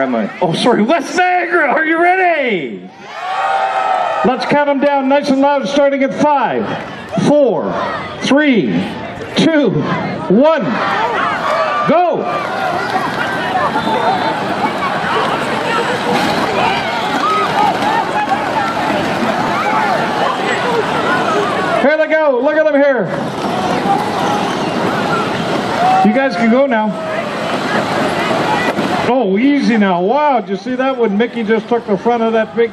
am I? Oh, sorry, West Niagara. Are you ready? Let's count them down nice and loud, starting at 5, 4, 3, 2, 1. Go! Here they go. Look at them here. You guys can go now. Oh, easy now. Wow, did you see that when Mickey just took the front of that big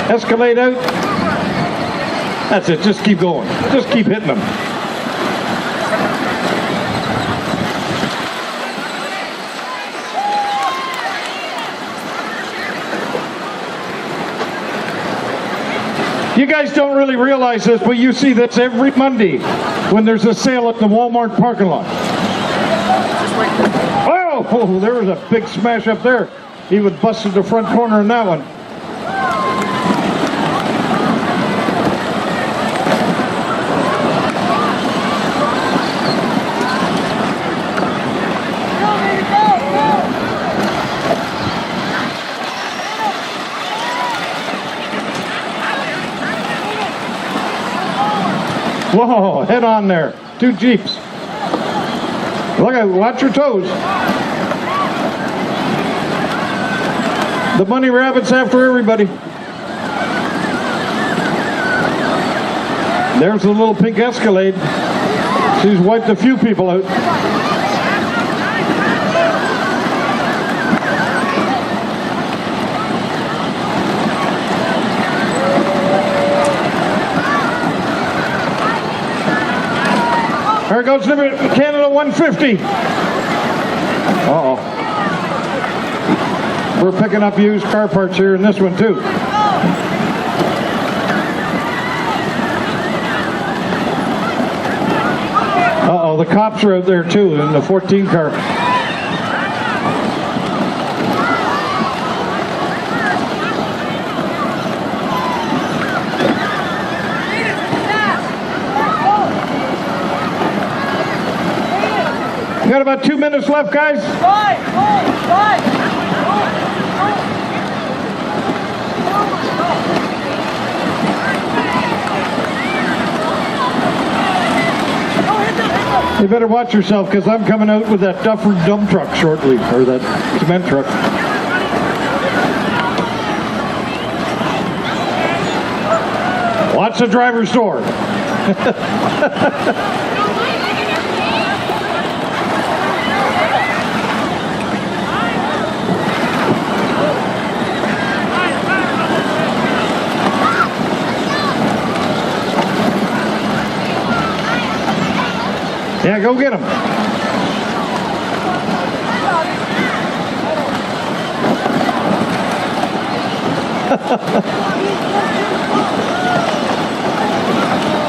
Escalade out? That's it. Just keep going. Just keep hitting them. You guys don't really realize this, but you see this every Monday when there's a sale at the Walmart parking lot. Oh, there was a big smash up there. He would busted the front corner in that one. Whoa, head on there. 2 Jeeps. Look at, watch your toes. The bunny rabbit's after everybody. There's the little pink Escalade. She's wiped a few people out. There goes Canada 150. Uh-oh. We're picking up used car parts here in this one too. Uh-oh, the cops are out there too in the 14 car. We got about 2 minutes left, guys. You better watch yourself, because I'm coming out with that Duffer dump truck shortly, or that cement truck. Watch the driver's door. Yeah, go get him.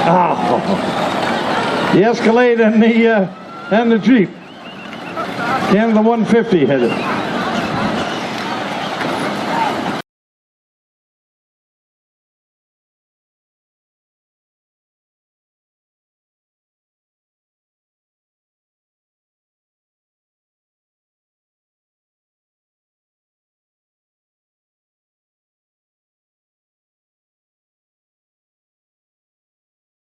Oh. The Escalade and the Jeep. Canada 150 hit it.